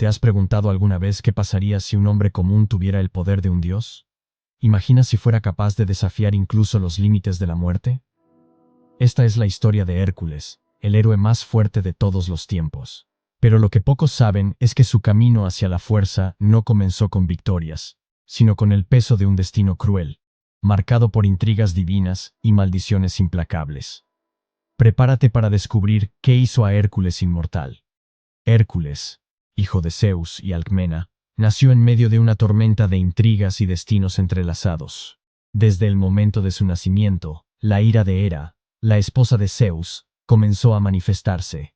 ¿Te has preguntado alguna vez qué pasaría si un hombre común tuviera el poder de un dios? ¿Imagina si fuera capaz de desafiar incluso los límites de la muerte? Esta es la historia de Hércules, el héroe más fuerte de todos los tiempos. Pero lo que pocos saben es que su camino hacia la fuerza no comenzó con victorias, sino con el peso de un destino cruel, marcado por intrigas divinas y maldiciones implacables. Prepárate para descubrir qué hizo a Hércules inmortal. Hércules, hijo de Zeus y Alcmena, nació en medio de una tormenta de intrigas y destinos entrelazados. Desde el momento de su nacimiento, la ira de Hera, la esposa de Zeus, comenzó a manifestarse.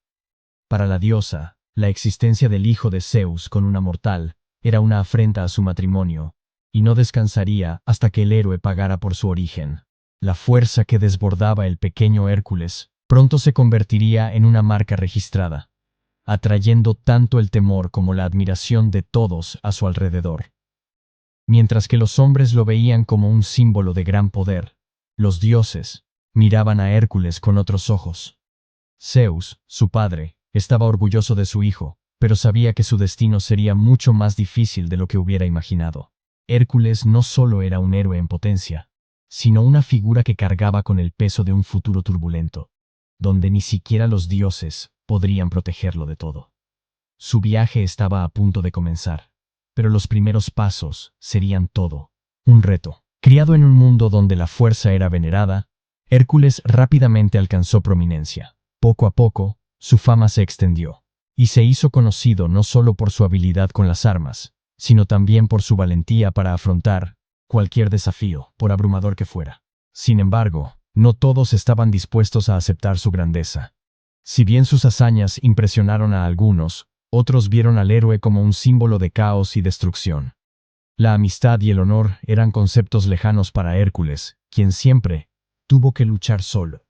Para la diosa, la existencia del hijo de Zeus con una mortal era una afrenta a su matrimonio, y no descansaría hasta que el héroe pagara por su origen. La fuerza que desbordaba el pequeño Hércules pronto se convertiría en una marca registrada, atrayendo tanto el temor como la admiración de todos a su alrededor. Mientras que los hombres lo veían como un símbolo de gran poder, los dioses miraban a Hércules con otros ojos. Zeus, su padre, estaba orgulloso de su hijo, pero sabía que su destino sería mucho más difícil de lo que hubiera imaginado. Hércules no solo era un héroe en potencia, sino una figura que cargaba con el peso de un futuro turbulento, donde ni siquiera los dioses podrían protegerlo de todo. Su viaje estaba a punto de comenzar, pero los primeros pasos serían todo un reto. Criado en un mundo donde la fuerza era venerada, Hércules rápidamente alcanzó prominencia. Poco a poco, su fama se extendió, y se hizo conocido no solo por su habilidad con las armas, sino también por su valentía para afrontar cualquier desafío, por abrumador que fuera. Sin embargo, no todos estaban dispuestos a aceptar su grandeza. Si bien sus hazañas impresionaron a algunos, otros vieron al héroe como un símbolo de caos y destrucción. La amistad y el honor eran conceptos lejanos para Hércules, quien siempre tuvo que luchar solo.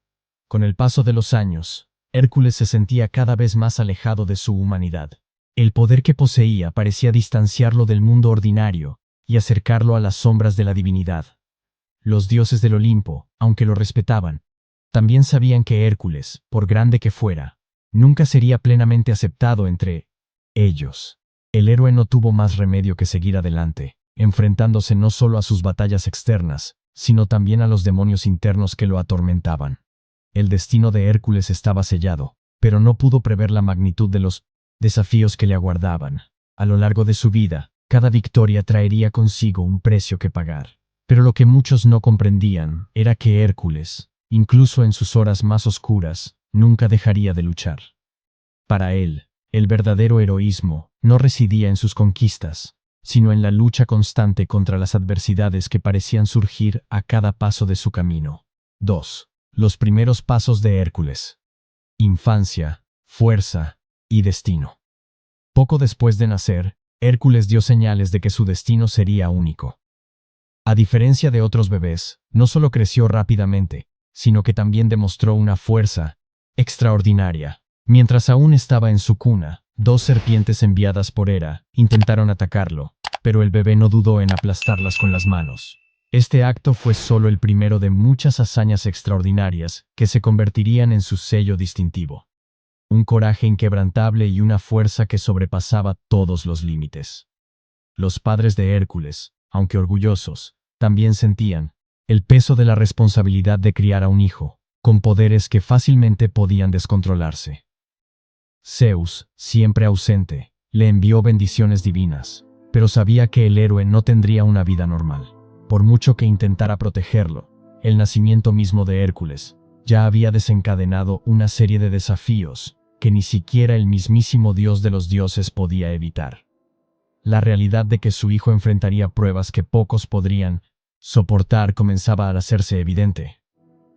Con el paso de los años, Hércules se sentía cada vez más alejado de su humanidad. El poder que poseía parecía distanciarlo del mundo ordinario y acercarlo a las sombras de la divinidad. Los dioses del Olimpo, aunque lo respetaban, también sabían que Hércules, por grande que fuera, nunca sería plenamente aceptado entre ellos. El héroe no tuvo más remedio que seguir adelante, enfrentándose no solo a sus batallas externas, sino también a los demonios internos que lo atormentaban. El destino de Hércules estaba sellado, pero no pudo prever la magnitud de los desafíos que le aguardaban. A lo largo de su vida, cada victoria traería consigo un precio que pagar. Pero lo que muchos no comprendían era que Hércules, incluso en sus horas más oscuras, nunca dejaría de luchar. Para él, el verdadero heroísmo no residía en sus conquistas, sino en la lucha constante contra las adversidades que parecían surgir a cada paso de su camino. 2. Los primeros pasos de Hércules. Infancia, fuerza y destino. Poco después de nacer, Hércules dio señales de que su destino sería único. A diferencia de otros bebés, no solo creció rápidamente, sino que también demostró una fuerza extraordinaria. Mientras aún estaba en su cuna, dos serpientes enviadas por Hera intentaron atacarlo, pero el bebé no dudó en aplastarlas con las manos. Este acto fue solo el primero de muchas hazañas extraordinarias que se convertirían en su sello distintivo. Un coraje inquebrantable y una fuerza que sobrepasaba todos los límites. Los padres de Hércules, aunque orgullosos, también sentían el peso de la responsabilidad de criar a un hijo, con poderes que fácilmente podían descontrolarse. Zeus, siempre ausente, le envió bendiciones divinas, pero sabía que el héroe no tendría una vida normal. Por mucho que intentara protegerlo, el nacimiento mismo de Hércules ya había desencadenado una serie de desafíos que ni siquiera el mismísimo dios de los dioses podía evitar. La realidad de que su hijo enfrentaría pruebas que pocos podrían soportar comenzaba a hacerse evidente.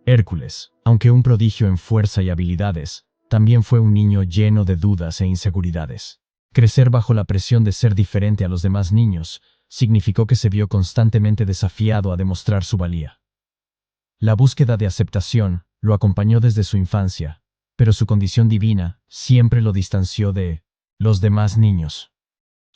Hércules, aunque un prodigio en fuerza y habilidades, también fue un niño lleno de dudas e inseguridades. Crecer bajo la presión de ser diferente a los demás niños significó que se vio constantemente desafiado a demostrar su valía. La búsqueda de aceptación lo acompañó desde su infancia, pero su condición divina siempre lo distanció de los demás niños.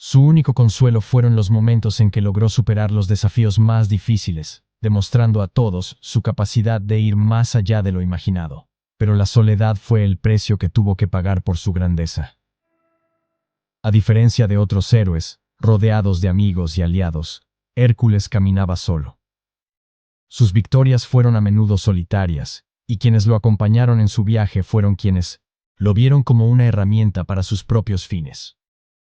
Su único consuelo fueron los momentos en que logró superar los desafíos más difíciles, demostrando a todos su capacidad de ir más allá de lo imaginado. Pero la soledad fue el precio que tuvo que pagar por su grandeza. A diferencia de otros héroes, rodeados de amigos y aliados, Hércules caminaba solo. Sus victorias fueron a menudo solitarias, y quienes lo acompañaron en su viaje fueron quienes lo vieron como una herramienta para sus propios fines.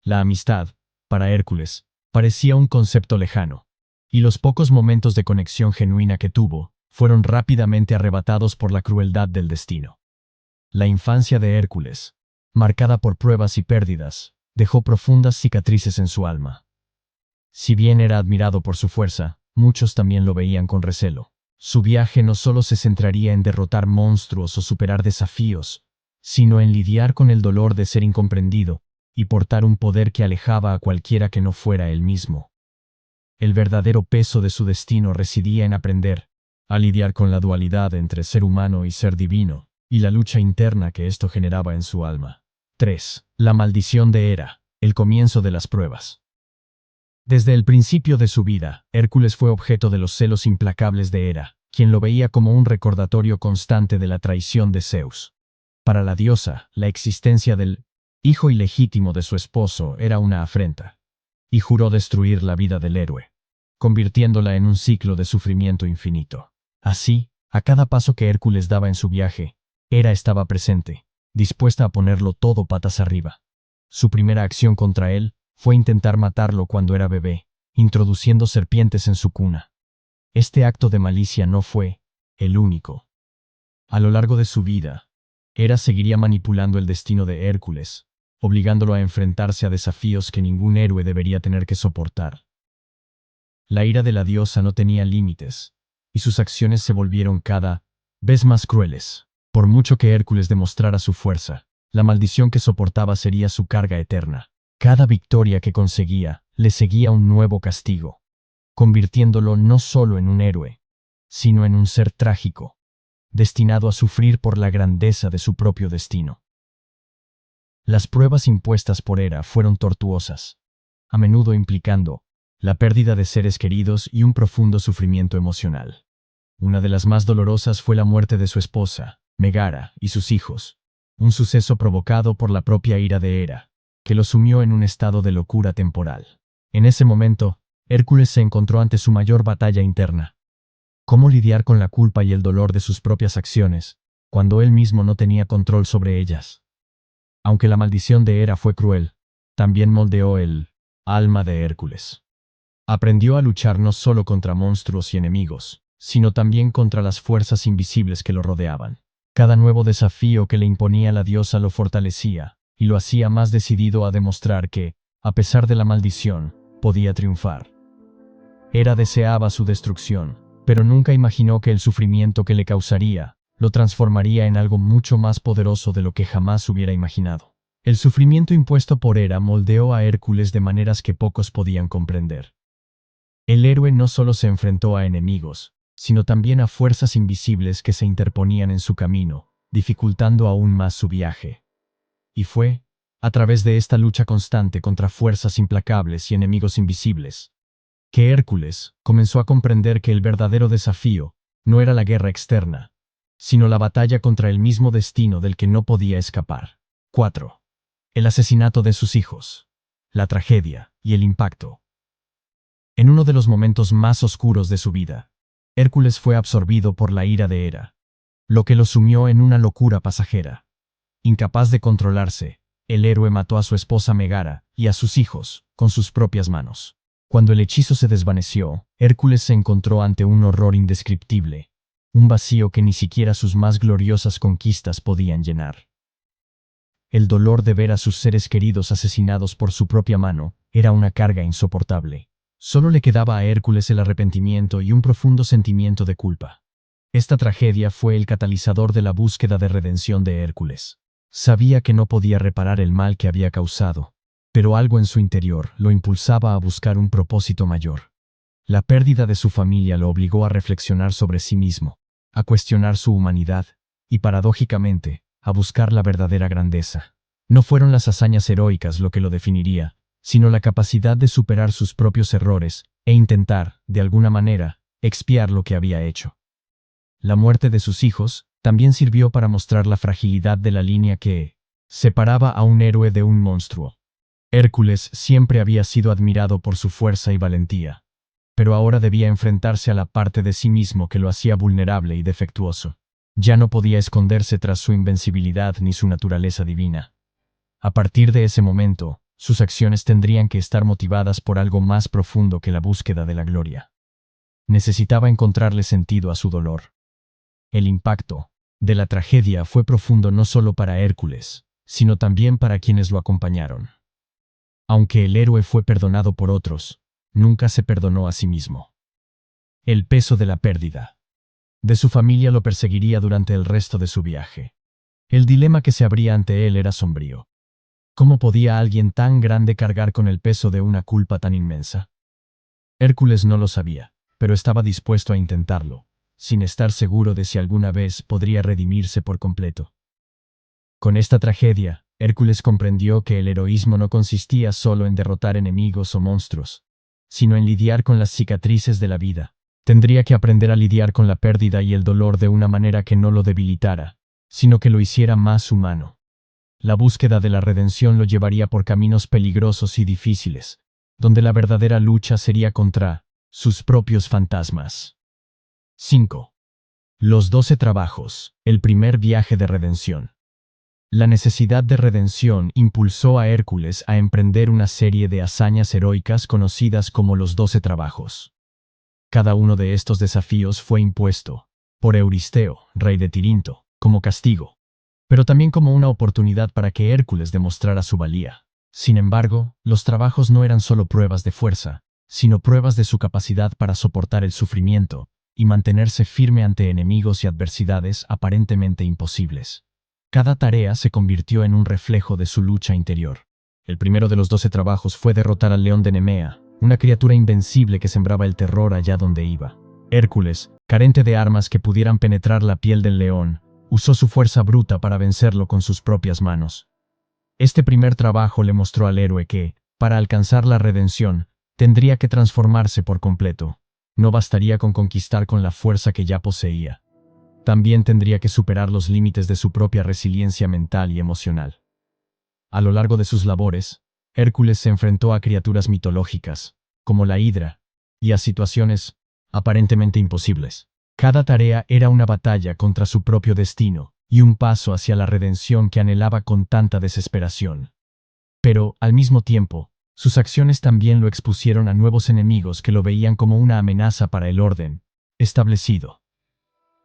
La amistad, para Hércules, parecía un concepto lejano, y los pocos momentos de conexión genuina que tuvo fueron rápidamente arrebatados por la crueldad del destino. La infancia de Hércules, marcada por pruebas y pérdidas, dejó profundas cicatrices en su alma. Si bien era admirado por su fuerza, muchos también lo veían con recelo. Su viaje no solo se centraría en derrotar monstruos o superar desafíos, sino en lidiar con el dolor de ser incomprendido y portar un poder que alejaba a cualquiera que no fuera él mismo. El verdadero peso de su destino residía en aprender a lidiar con la dualidad entre ser humano y ser divino, y la lucha interna que esto generaba en su alma. 3. La maldición de Hera, el comienzo de las pruebas. Desde el principio de su vida, Hércules fue objeto de los celos implacables de Hera, quien lo veía como un recordatorio constante de la traición de Zeus. Para la diosa, la existencia del hijo ilegítimo de su esposo era una afrenta, y juró destruir la vida del héroe, convirtiéndola en un ciclo de sufrimiento infinito. Así, a cada paso que Hércules daba en su viaje, Hera estaba presente, dispuesta a ponerlo todo patas arriba. Su primera acción contra él fue intentar matarlo cuando era bebé, introduciendo serpientes en su cuna. Este acto de malicia no fue el único. A lo largo de su vida, Hera seguiría manipulando el destino de Hércules, obligándolo a enfrentarse a desafíos que ningún héroe debería tener que soportar. La ira de la diosa no tenía límites, y sus acciones se volvieron cada vez más crueles. Por mucho que Hércules demostrara su fuerza, la maldición que soportaba sería su carga eterna. Cada victoria que conseguía le seguía un nuevo castigo, convirtiéndolo no solo en un héroe, sino en un ser trágico, destinado a sufrir por la grandeza de su propio destino. Las pruebas impuestas por Hera fueron tortuosas, a menudo implicando la pérdida de seres queridos y un profundo sufrimiento emocional. Una de las más dolorosas fue la muerte de su esposa, Megara, y sus hijos, un suceso provocado por la propia ira de Hera, que lo sumió en un estado de locura temporal. En ese momento, Hércules se encontró ante su mayor batalla interna. ¿Cómo lidiar con la culpa y el dolor de sus propias acciones, cuando él mismo no tenía control sobre ellas? Aunque la maldición de Hera fue cruel, también moldeó el alma de Hércules. Aprendió a luchar no solo contra monstruos y enemigos, sino también contra las fuerzas invisibles que lo rodeaban. Cada nuevo desafío que le imponía la diosa lo fortalecía, y lo hacía más decidido a demostrar que, a pesar de la maldición, podía triunfar. Hera deseaba su destrucción, pero nunca imaginó que el sufrimiento que le causaría lo transformaría en algo mucho más poderoso de lo que jamás hubiera imaginado. El sufrimiento impuesto por Hera moldeó a Hércules de maneras que pocos podían comprender. El héroe no solo se enfrentó a enemigos, sino también a fuerzas invisibles que se interponían en su camino, dificultando aún más su viaje. Y fue, a través de esta lucha constante contra fuerzas implacables y enemigos invisibles, que Hércules comenzó a comprender que el verdadero desafío no era la guerra externa, sino la batalla contra el mismo destino del que no podía escapar. 4. El asesinato de sus hijos, la tragedia y el impacto. En uno de los momentos más oscuros de su vida, Hércules fue absorbido por la ira de Hera, lo que lo sumió en una locura pasajera. Incapaz de controlarse, el héroe mató a su esposa Megara y a sus hijos con sus propias manos. Cuando el hechizo se desvaneció, Hércules se encontró ante un horror indescriptible, un vacío que ni siquiera sus más gloriosas conquistas podían llenar. El dolor de ver a sus seres queridos asesinados por su propia mano era una carga insoportable. Solo le quedaba a Hércules el arrepentimiento y un profundo sentimiento de culpa. Esta tragedia fue el catalizador de la búsqueda de redención de Hércules. Sabía que no podía reparar el mal que había causado, pero algo en su interior lo impulsaba a buscar un propósito mayor. La pérdida de su familia lo obligó a reflexionar sobre sí mismo, a cuestionar su humanidad y, paradójicamente, a buscar la verdadera grandeza. No fueron las hazañas heroicas lo que lo definiría, sino la capacidad de superar sus propios errores e intentar, de alguna manera, expiar lo que había hecho. La muerte de sus hijos también sirvió para mostrar la fragilidad de la línea que separaba a un héroe de un monstruo. Hércules siempre había sido admirado por su fuerza y valentía, pero ahora debía enfrentarse a la parte de sí mismo que lo hacía vulnerable y defectuoso. Ya no podía esconderse tras su invencibilidad ni su naturaleza divina. A partir de ese momento, sus acciones tendrían que estar motivadas por algo más profundo que la búsqueda de la gloria. Necesitaba encontrarle sentido a su dolor. El impacto de la tragedia fue profundo no solo para Hércules, sino también para quienes lo acompañaron. Aunque el héroe fue perdonado por otros, nunca se perdonó a sí mismo. El peso de la pérdida de su familia lo perseguiría durante el resto de su viaje. El dilema que se abría ante él era sombrío. ¿Cómo podía alguien tan grande cargar con el peso de una culpa tan inmensa? Hércules no lo sabía, pero estaba dispuesto a intentarlo, sin estar seguro de si alguna vez podría redimirse por completo. Con esta tragedia, Hércules comprendió que el heroísmo no consistía solo en derrotar enemigos o monstruos, sino en lidiar con las cicatrices de la vida. Tendría que aprender a lidiar con la pérdida y el dolor de una manera que no lo debilitara, sino que lo hiciera más humano. La búsqueda de la redención lo llevaría por caminos peligrosos y difíciles, donde la verdadera lucha sería contra sus propios fantasmas. 5. Los 12 trabajos, el primer viaje de redención. La necesidad de redención impulsó a Hércules a emprender una serie de hazañas heroicas conocidas como los 12 trabajos. Cada uno de estos desafíos fue impuesto por Euristeo, rey de Tirinto, como castigo, pero también como una oportunidad para que Hércules demostrara su valía. Sin embargo, los trabajos no eran solo pruebas de fuerza, sino pruebas de su capacidad para soportar el sufrimiento y mantenerse firme ante enemigos y adversidades aparentemente imposibles. Cada tarea se convirtió en un reflejo de su lucha interior. El primero de los 12 trabajos fue derrotar al león de Nemea, una criatura invencible que sembraba el terror allá donde iba. Hércules, carente de armas que pudieran penetrar la piel del león, usó su fuerza bruta para vencerlo con sus propias manos. Este primer trabajo le mostró al héroe que, para alcanzar la redención, tendría que transformarse por completo. No bastaría con conquistar con la fuerza que ya poseía. También tendría que superar los límites de su propia resiliencia mental y emocional. A lo largo de sus labores, Hércules se enfrentó a criaturas mitológicas, como la Hidra, y a situaciones aparentemente imposibles. Cada tarea era una batalla contra su propio destino y un paso hacia la redención que anhelaba con tanta desesperación. Pero, al mismo tiempo, sus acciones también lo expusieron a nuevos enemigos que lo veían como una amenaza para el orden establecido.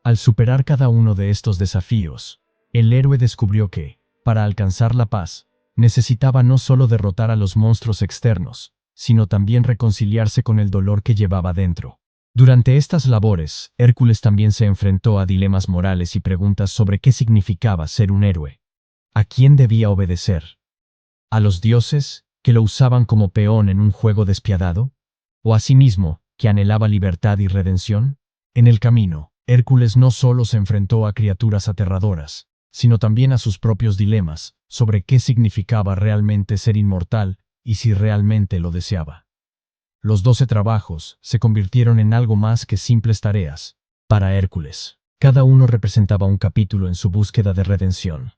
Al superar cada uno de estos desafíos, el héroe descubrió que, para alcanzar la paz, necesitaba no solo derrotar a los monstruos externos, sino también reconciliarse con el dolor que llevaba dentro. Durante estas labores, Hércules también se enfrentó a dilemas morales y preguntas sobre qué significaba ser un héroe. ¿A quién debía obedecer? ¿A los dioses, que lo usaban como peón en un juego despiadado? ¿O a sí mismo, que anhelaba libertad y redención? En el camino, Hércules no solo se enfrentó a criaturas aterradoras, sino también a sus propios dilemas sobre qué significaba realmente ser inmortal y si realmente lo deseaba. Los 12 trabajos se convirtieron en algo más que simples tareas para Hércules. Cada uno representaba un capítulo en su búsqueda de redención,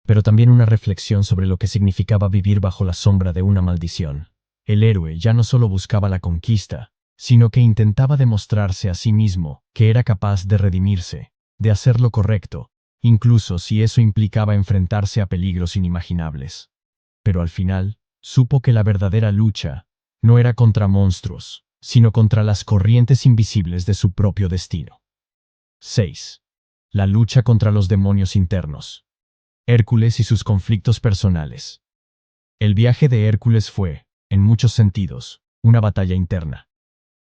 pero también una reflexión sobre lo que significaba vivir bajo la sombra de una maldición. El héroe ya no solo buscaba la conquista, sino que intentaba demostrarse a sí mismo que era capaz de redimirse, de hacer lo correcto, incluso si eso implicaba enfrentarse a peligros inimaginables. Pero al final, supo que la verdadera lucha no era contra monstruos, sino contra las corrientes invisibles de su propio destino. 6. La lucha contra los demonios internos. Hércules y sus conflictos personales. El viaje de Hércules fue, en muchos sentidos, una batalla interna.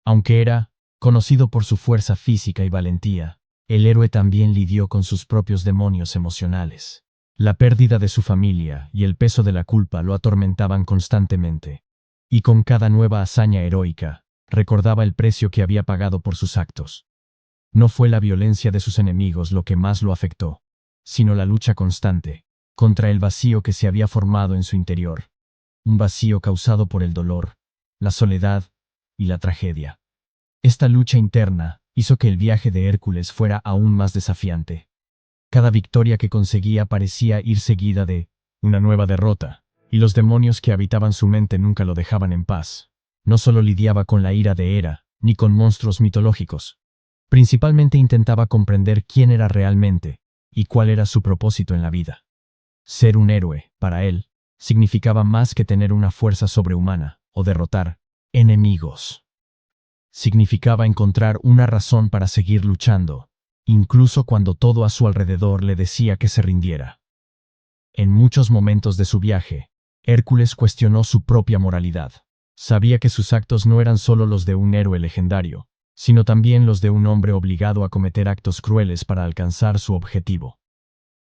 Aunque era conocido por su fuerza física y valentía, el héroe también lidió con sus propios demonios emocionales. La pérdida de su familia y el peso de la culpa lo atormentaban constantemente. Y con cada nueva hazaña heroica, recordaba el precio que había pagado por sus actos. No fue la violencia de sus enemigos lo que más lo afectó, sino la lucha constante contra el vacío que se había formado en su interior. Un vacío causado por el dolor, la soledad y la tragedia. Esta lucha interna hizo que el viaje de Hércules fuera aún más desafiante. Cada victoria que conseguía parecía ir seguida de una nueva derrota, y los demonios que habitaban su mente nunca lo dejaban en paz. No solo lidiaba con la ira de Hera, ni con monstruos mitológicos. Principalmente intentaba comprender quién era realmente, y cuál era su propósito en la vida. Ser un héroe, para él, significaba más que tener una fuerza sobrehumana, o derrotar enemigos. Significaba encontrar una razón para seguir luchando, incluso cuando todo a su alrededor le decía que se rindiera. En muchos momentos de su viaje, Hércules cuestionó su propia moralidad. Sabía que sus actos no eran solo los de un héroe legendario, sino también los de un hombre obligado a cometer actos crueles para alcanzar su objetivo.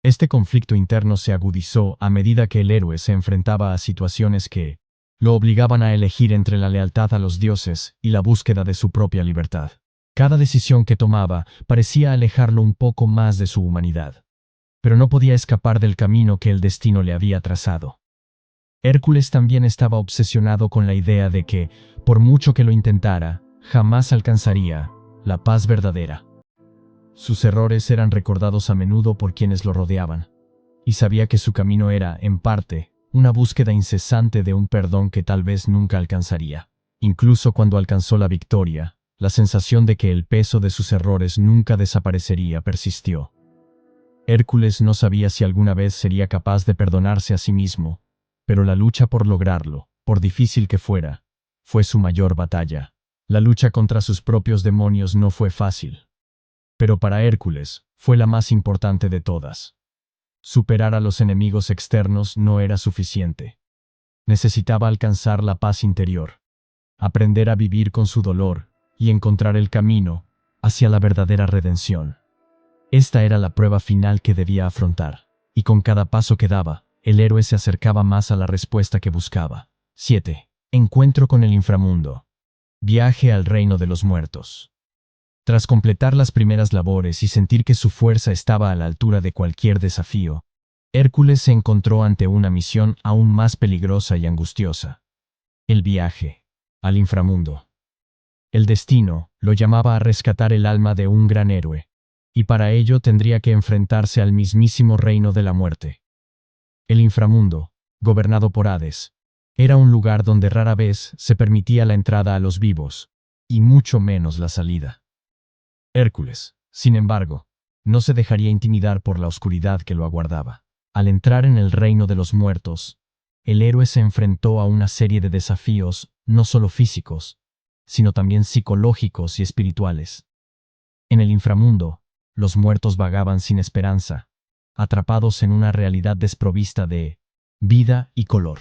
Este conflicto interno se agudizó a medida que el héroe se enfrentaba a situaciones que lo obligaban a elegir entre la lealtad a los dioses y la búsqueda de su propia libertad. Cada decisión que tomaba parecía alejarlo un poco más de su humanidad, pero no podía escapar del camino que el destino le había trazado. Hércules también estaba obsesionado con la idea de que, por mucho que lo intentara, jamás alcanzaría la paz verdadera. Sus errores eran recordados a menudo por quienes lo rodeaban, y sabía que su camino era, en parte, una búsqueda incesante de un perdón que tal vez nunca alcanzaría. Incluso cuando alcanzó la victoria, la sensación de que el peso de sus errores nunca desaparecería persistió. Hércules no sabía si alguna vez sería capaz de perdonarse a sí mismo, pero la lucha por lograrlo, por difícil que fuera, fue su mayor batalla. La lucha contra sus propios demonios no fue fácil, pero para Hércules fue la más importante de todas. Superar a los enemigos externos no era suficiente. Necesitaba alcanzar la paz interior, aprender a vivir con su dolor y encontrar el camino hacia la verdadera redención. Esta era la prueba final que debía afrontar, y con cada paso que daba, el héroe se acercaba más a la respuesta que buscaba. 7. Encuentro con el inframundo. Viaje al reino de los muertos. Tras completar las primeras labores y sentir que su fuerza estaba a la altura de cualquier desafío, Hércules se encontró ante una misión aún más peligrosa y angustiosa. El viaje al inframundo. El destino lo llamaba a rescatar el alma de un gran héroe, y para ello tendría que enfrentarse al mismísimo reino de la muerte. El inframundo, gobernado por Hades, era un lugar donde rara vez se permitía la entrada a los vivos, y mucho menos la salida. Hércules, sin embargo, no se dejaría intimidar por la oscuridad que lo aguardaba. Al entrar en el reino de los muertos, el héroe se enfrentó a una serie de desafíos, no solo físicos, sino también psicológicos y espirituales. En el inframundo, los muertos vagaban sin esperanza, atrapados en una realidad desprovista de vida y color.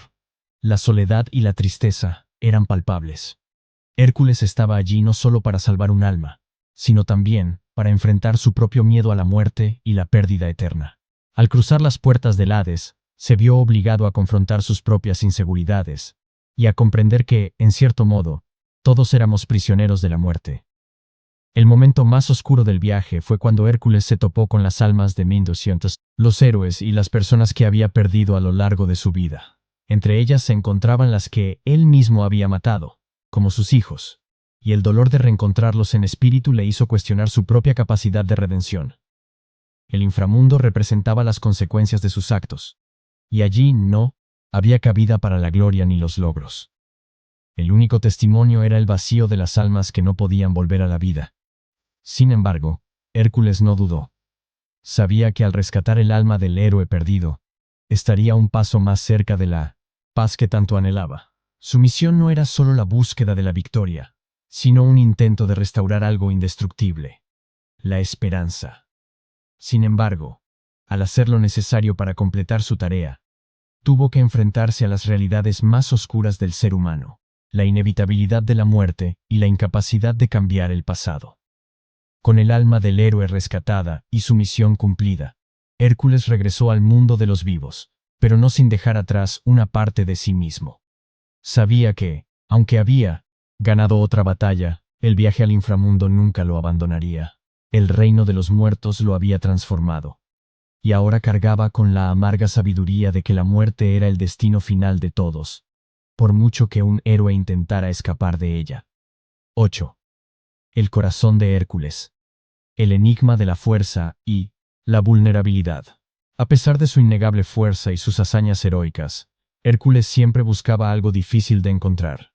La soledad y la tristeza eran palpables. Hércules estaba allí no solo para salvar un alma, sino también para enfrentar su propio miedo a la muerte y la pérdida eterna. Al cruzar las puertas del Hades, se vio obligado a confrontar sus propias inseguridades y a comprender que, en cierto modo, todos éramos prisioneros de la muerte. El momento más oscuro del viaje fue cuando Hércules se topó con las almas de 1200, los héroes y las personas que había perdido a lo largo de su vida. Entre ellas se encontraban las que él mismo había matado, como sus hijos, y el dolor de reencontrarlos en espíritu le hizo cuestionar su propia capacidad de redención. El inframundo representaba las consecuencias de sus actos, y allí no había cabida para la gloria ni los logros. El único testimonio era el vacío de las almas que no podían volver a la vida. Sin embargo, Hércules no dudó. Sabía que al rescatar el alma del héroe perdido, estaría un paso más cerca de la paz que tanto anhelaba. Su misión no era solo la búsqueda de la victoria, sino un intento de restaurar algo indestructible: la esperanza. Sin embargo, al hacer lo necesario para completar su tarea, tuvo que enfrentarse a las realidades más oscuras del ser humano: la inevitabilidad de la muerte y la incapacidad de cambiar el pasado. Con el alma del héroe rescatada y su misión cumplida, Hércules regresó al mundo de los vivos, pero no sin dejar atrás una parte de sí mismo. Sabía que, aunque había ganado otra batalla, el viaje al inframundo nunca lo abandonaría. El reino de los muertos lo había transformado, y ahora cargaba con la amarga sabiduría de que la muerte era el destino final de todos, por mucho que un héroe intentara escapar de ella. 8. El corazón de Hércules. El enigma de la fuerza y la vulnerabilidad. A pesar de su innegable fuerza y sus hazañas heroicas, Hércules siempre buscaba algo difícil de encontrar: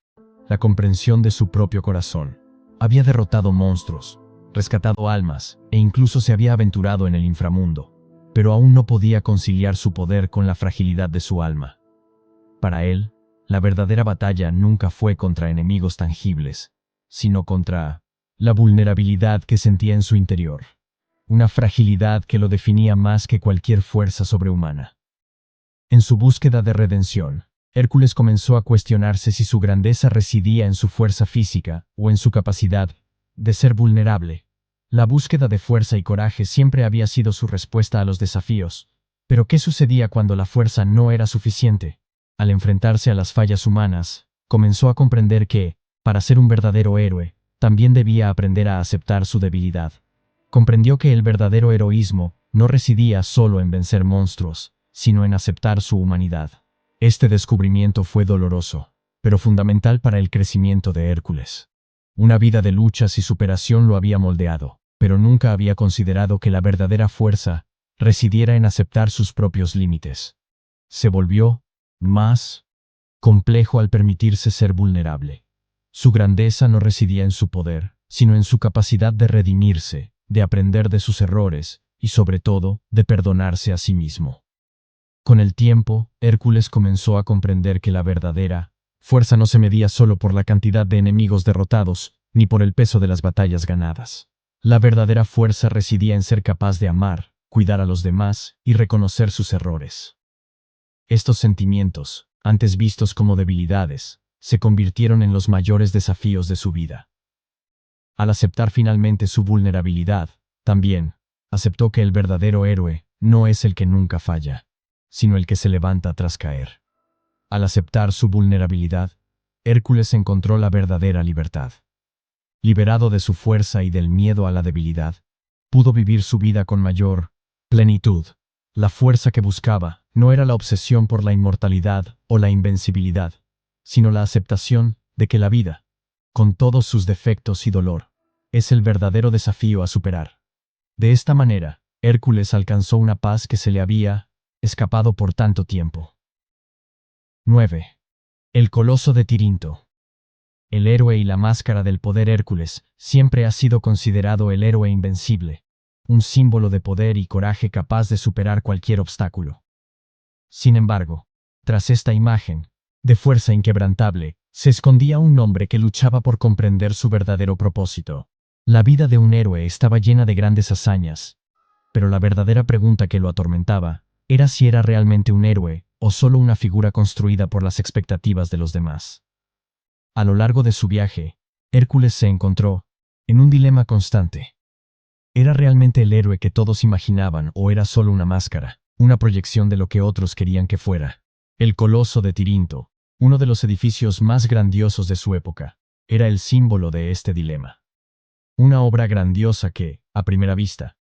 la comprensión de su propio corazón. Había derrotado monstruos, rescatado almas, e incluso se había aventurado en el inframundo, pero aún no podía conciliar su poder con la fragilidad de su alma. Para él, la verdadera batalla nunca fue contra enemigos tangibles, sino contra la vulnerabilidad que sentía en su interior, una fragilidad que lo definía más que cualquier fuerza sobrehumana. En su búsqueda de redención, Hércules comenzó a cuestionarse si su grandeza residía en su fuerza física o en su capacidad de ser vulnerable. La búsqueda de fuerza y coraje siempre había sido su respuesta a los desafíos, pero ¿qué sucedía cuando la fuerza no era suficiente? Al enfrentarse a las fallas humanas, comenzó a comprender que, para ser un verdadero héroe, también debía aprender a aceptar su debilidad. Comprendió que el verdadero heroísmo no residía solo en vencer monstruos, sino en aceptar su humanidad. Este descubrimiento fue doloroso, pero fundamental para el crecimiento de Hércules. Una vida de luchas y superación lo había moldeado, pero nunca había considerado que la verdadera fuerza residiera en aceptar sus propios límites. Se volvió más complejo al permitirse ser vulnerable. Su grandeza no residía en su poder, sino en su capacidad de redimirse, de aprender de sus errores y, sobre todo, de perdonarse a sí mismo. Con el tiempo, Hércules comenzó a comprender que la verdadera fuerza no se medía solo por la cantidad de enemigos derrotados, ni por el peso de las batallas ganadas. La verdadera fuerza residía en ser capaz de amar, cuidar a los demás y reconocer sus errores. Estos sentimientos, antes vistos como debilidades, se convirtieron en los mayores desafíos de su vida. Al aceptar finalmente su vulnerabilidad, también aceptó que el verdadero héroe no es el que nunca falla, sino el que se levanta tras caer. Al aceptar su vulnerabilidad, Hércules encontró la verdadera libertad. Liberado de su fuerza y del miedo a la debilidad, pudo vivir su vida con mayor plenitud. La fuerza que buscaba no era la obsesión por la inmortalidad o la invencibilidad, sino la aceptación de que la vida, con todos sus defectos y dolor, es el verdadero desafío a superar. De esta manera, Hércules alcanzó una paz que se le había escapado por tanto tiempo. 9. El coloso de Tirinto. El héroe y la máscara del poder. Hércules siempre ha sido considerado el héroe invencible, un símbolo de poder y coraje capaz de superar cualquier obstáculo. Sin embargo, tras esta imagen de fuerza inquebrantable, se escondía un hombre que luchaba por comprender su verdadero propósito. La vida de un héroe estaba llena de grandes hazañas, pero la verdadera pregunta que lo atormentaba era si era realmente un héroe o solo una figura construida por las expectativas de los demás. A lo largo de su viaje, Hércules se encontró en un dilema constante. ¿Era realmente el héroe que todos imaginaban o era solo una máscara, una proyección de lo que otros querían que fuera? El Coloso de Tirinto, uno de los edificios más grandiosos de su época, era el símbolo de este dilema. Una obra grandiosa que, a primera vista,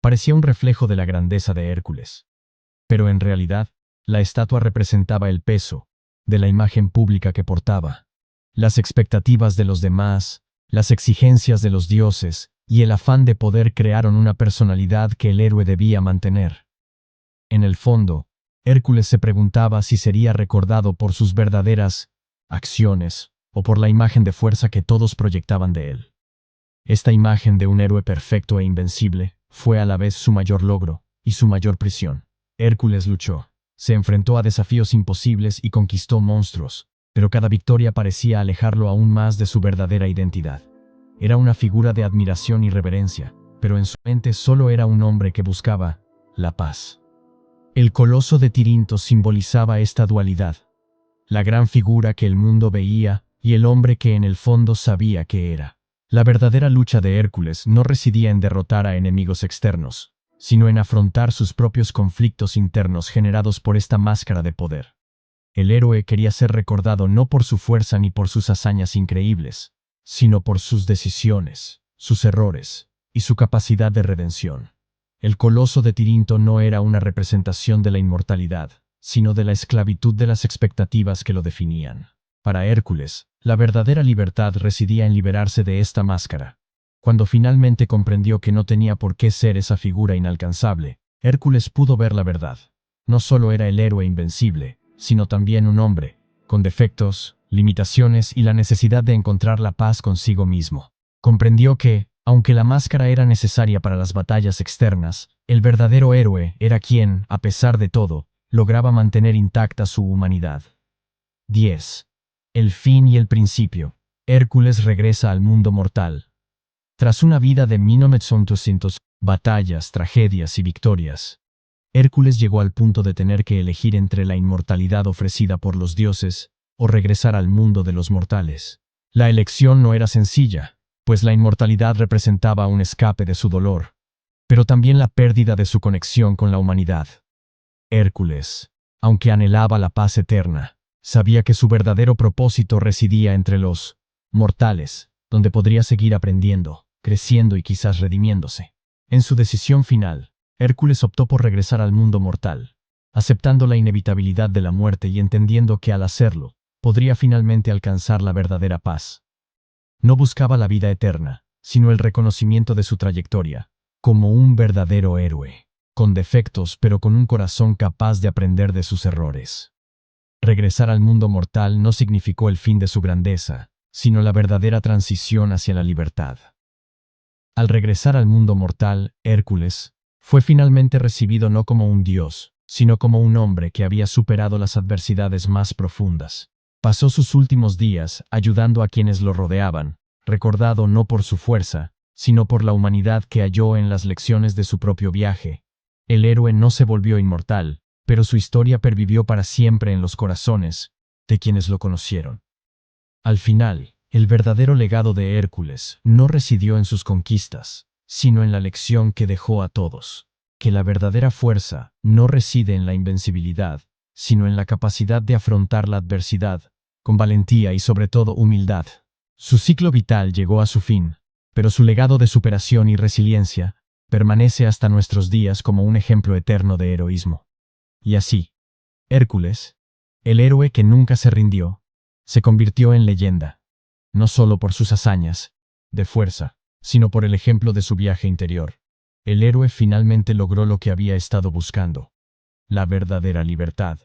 parecía un reflejo de la grandeza de Hércules. Pero en realidad, la estatua representaba el peso de la imagen pública que portaba, las expectativas de los demás, las exigencias de los dioses y el afán de poder crearon una personalidad que el héroe debía mantener. En el fondo, Hércules se preguntaba si sería recordado por sus verdaderas acciones o por la imagen de fuerza que todos proyectaban de él. Esta imagen de un héroe perfecto e invencible fue a la vez su mayor logro y su mayor prisión. Hércules luchó, se enfrentó a desafíos imposibles y conquistó monstruos, pero cada victoria parecía alejarlo aún más de su verdadera identidad. Era una figura de admiración y reverencia, pero en su mente solo era un hombre que buscaba la paz. El Coloso de Tirinto simbolizaba esta dualidad: la gran figura que el mundo veía y el hombre que en el fondo sabía que era. La verdadera lucha de Hércules no residía en derrotar a enemigos externos, sino en afrontar sus propios conflictos internos generados por esta máscara de poder. El héroe quería ser recordado no por su fuerza ni por sus hazañas increíbles, sino por sus decisiones, sus errores y su capacidad de redención. El Coloso de Tirinto no era una representación de la inmortalidad, sino de la esclavitud de las expectativas que lo definían. Para Hércules, la verdadera libertad residía en liberarse de esta máscara. Cuando finalmente comprendió que no tenía por qué ser esa figura inalcanzable, Hércules pudo ver la verdad. No solo era el héroe invencible, sino también un hombre, con defectos, limitaciones y la necesidad de encontrar la paz consigo mismo. Comprendió que, aunque la máscara era necesaria para las batallas externas, el verdadero héroe era quien, a pesar de todo, lograba mantener intacta su humanidad. 10. El fin y el principio. Hércules regresa al mundo mortal. Tras una vida de 1900 batallas, tragedias y victorias, Hércules llegó al punto de tener que elegir entre la inmortalidad ofrecida por los dioses o regresar al mundo de los mortales. La elección no era sencilla, pues la inmortalidad representaba un escape de su dolor, pero también la pérdida de su conexión con la humanidad. Hércules, aunque anhelaba la paz eterna, sabía que su verdadero propósito residía entre los mortales, donde podría seguir aprendiendo, creciendo y quizás redimiéndose. En su decisión final, Hércules optó por regresar al mundo mortal, aceptando la inevitabilidad de la muerte y entendiendo que al hacerlo, podría finalmente alcanzar la verdadera paz. No buscaba la vida eterna, sino el reconocimiento de su trayectoria, como un verdadero héroe, con defectos pero con un corazón capaz de aprender de sus errores. Regresar al mundo mortal no significó el fin de su grandeza, sino la verdadera transición hacia la libertad. Al regresar al mundo mortal, Hércules fue finalmente recibido no como un dios, sino como un hombre que había superado las adversidades más profundas. Pasó sus últimos días ayudando a quienes lo rodeaban, recordado no por su fuerza, sino por la humanidad que halló en las lecciones de su propio viaje. El héroe no se volvió inmortal, pero su historia pervivió para siempre en los corazones de quienes lo conocieron. Al final, el verdadero legado de Hércules no residió en sus conquistas, sino en la lección que dejó a todos, que la verdadera fuerza no reside en la invencibilidad, sino en la capacidad de afrontar la adversidad, con valentía y sobre todo humildad. Su ciclo vital llegó a su fin, pero su legado de superación y resiliencia permanece hasta nuestros días como un ejemplo eterno de heroísmo. Y así, Hércules, el héroe que nunca se rindió, se convirtió en leyenda, no solo por sus hazañas de fuerza, sino por el ejemplo de su viaje interior. El héroe finalmente logró lo que había estado buscando: la verdadera libertad.